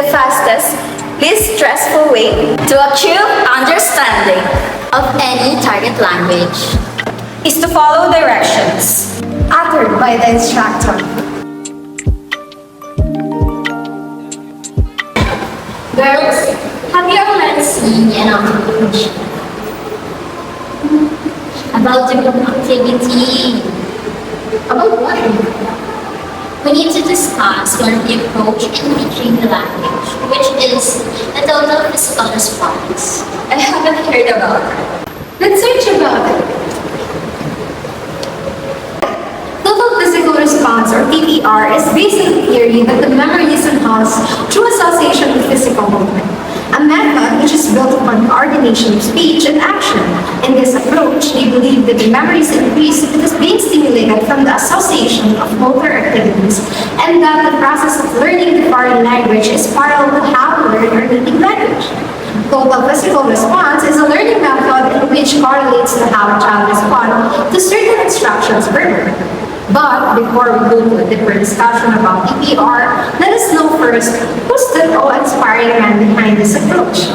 the fastest, least stressful way to achieve understanding of any target language is to follow directions uttered by the instructor. Girls, have you already seen an activity about the group activity? About what? We need to discuss what the approach in teaching the language, which is the total physical response. I haven't heard about it. Let's search about it. Total physical response, or TPR, is based on the theory that the memory is enhanced through association with physical movement, a method which is built upon coordination of speech and action. In this approach, they believe that the memory is increased because being stimulated from the association of motor activities, and that the process of learning the foreign language is parallel to how to learn our native language. Total physical response is a learning method in which correlates to how a child responds to certain instructions verbally. But before we go to a deeper discussion about TPR, let us know first who's the awe-inspiring man behind this approach.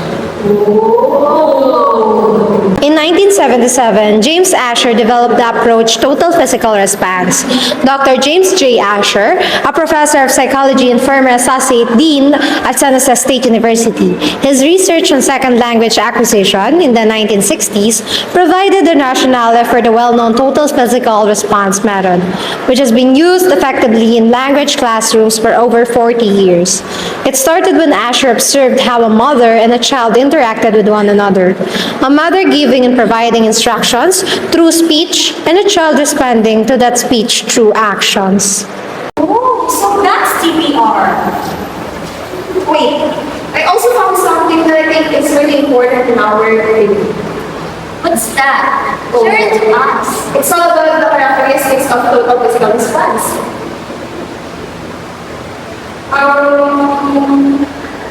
In 1977, James Asher developed the approach Total Physical Response. Dr. James J. Asher, a professor of psychology and former associate dean at San Jose State University, his research on second language acquisition in the 1960s provided the rationale for the well-known Total Physical Response method, which has been used effectively in language classrooms for over 40 years. It started when Asher observed how a mother and a child interacted with one another. A mother giving and providing instructions through speech, and a child responding to that speech through actions. Oh, so that's TPR. Wait, I also found something that I think is really important in our review. What's that? Share it to us. It's all about the characteristics of total physical response.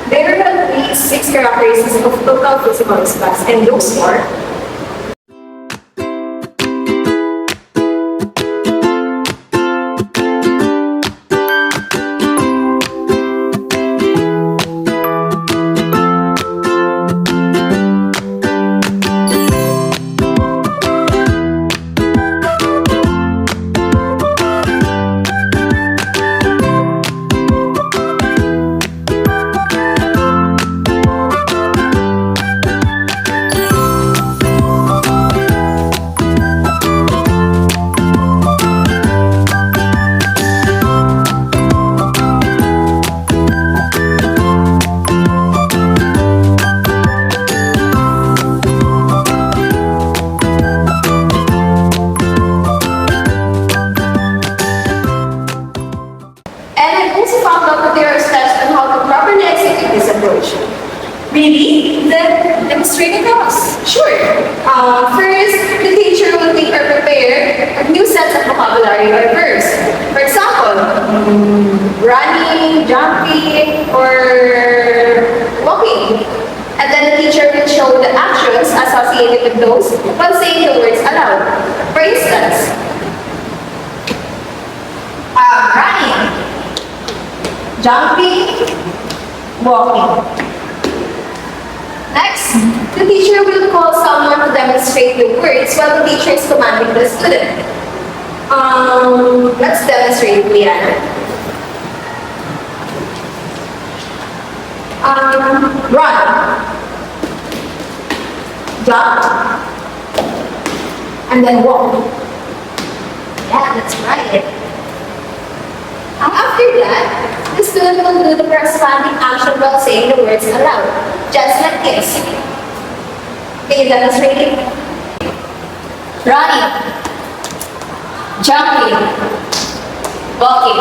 There are at least 6 characteristics of total physical response, and those are: Really? Then demonstrate it to us. Sure. First, the teacher will take or prepare new sets of vocabulary or verbs. For example, running, jumping, or walking. And then the teacher will show the actions associated with those while saying the words aloud. For instance, running, jumping, walking. Next, the teacher will call someone to demonstrate the words while the teacher is commanding the student. Let's demonstrate, Leanna. Run, jump, and then walk. Yeah, that's right. After that, the student will do the corresponding action while saying the words aloud, just like this. Can you demonstrate it? Running, jumping, walking.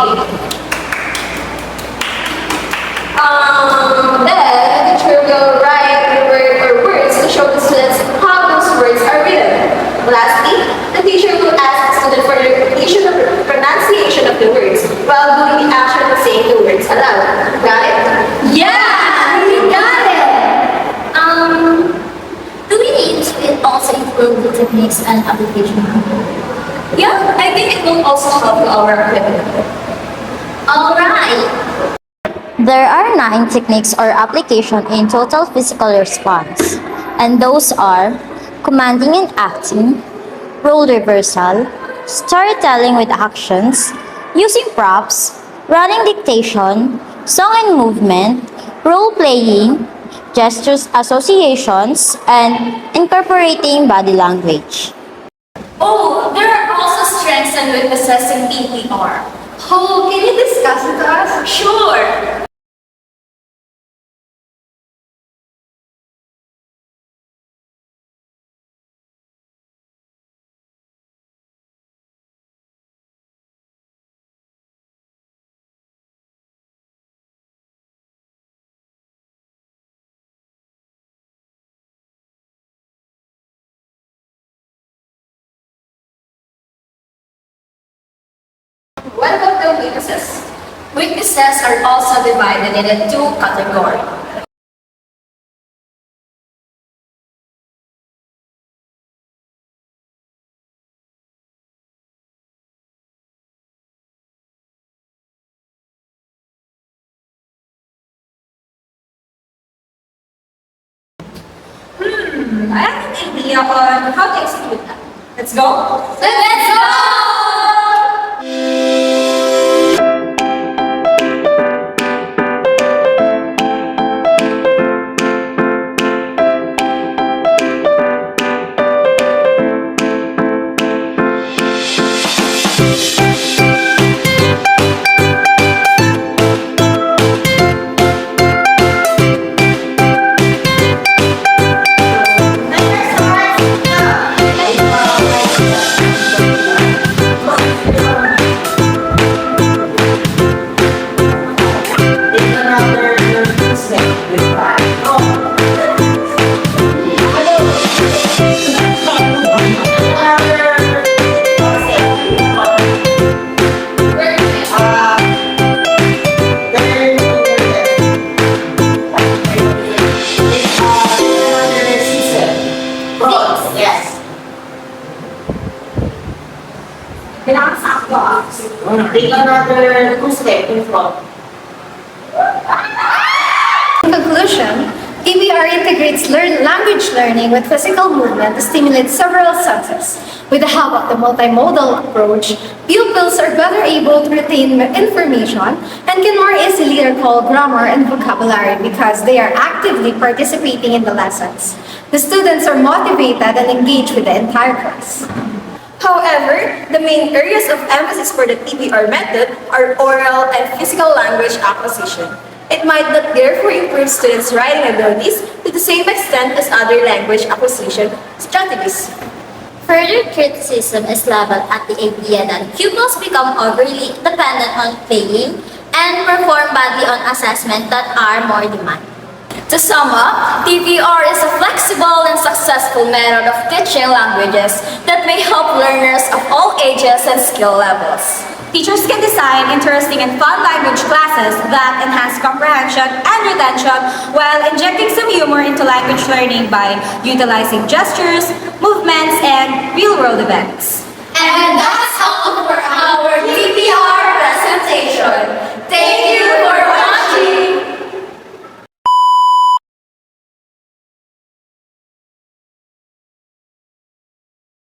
Then the teacher will write the word or words to show the students how those words are written. Lastly, the teacher will ask the student for the repetition of the pronunciation of the words while doing the action of saying the words aloud. Got it? Yeah, we got it. Do we need to also include the techniques and application? Yeah, I think it will also help our activity. All right. There are 9 techniques or application in total physical response, and those are commanding and acting, role reversal, storytelling with actions, using props, running dictation, song and movement, role playing, gestures associations, and incorporating body language. Oh, there are also strengths and weaknesses in TPR. Oh, can you discuss it to us? Sure. What about the weaknesses? Weaknesses are also divided into 2 categories. I have an idea on how to execute that. Let's go. Let's go! Take another 2 steps in front. In conclusion, TBR integrates language learning with physical movement to stimulate several senses. With the help of the multimodal approach, pupils are better able to retain information and can more easily recall grammar and vocabulary because they are actively participating in the lessons. The students are motivated and engaged with the entire class. However, the main areas of emphasis for the TBR method are oral and physical language acquisition. It might not therefore improve students' writing abilities to the same extent as other language acquisition strategies. Further criticism is leveled at the idea that pupils become overly dependent on playing and perform badly on assessment that are more demanding. To sum up, TBR is a flexible and successful method of teaching languages that may help learners of all ages and skill levels. Teachers can design interesting and fun language classes that enhance comprehension and retention while injecting some humor into language learning by utilizing gestures, movements, and real-world events. And that's all for our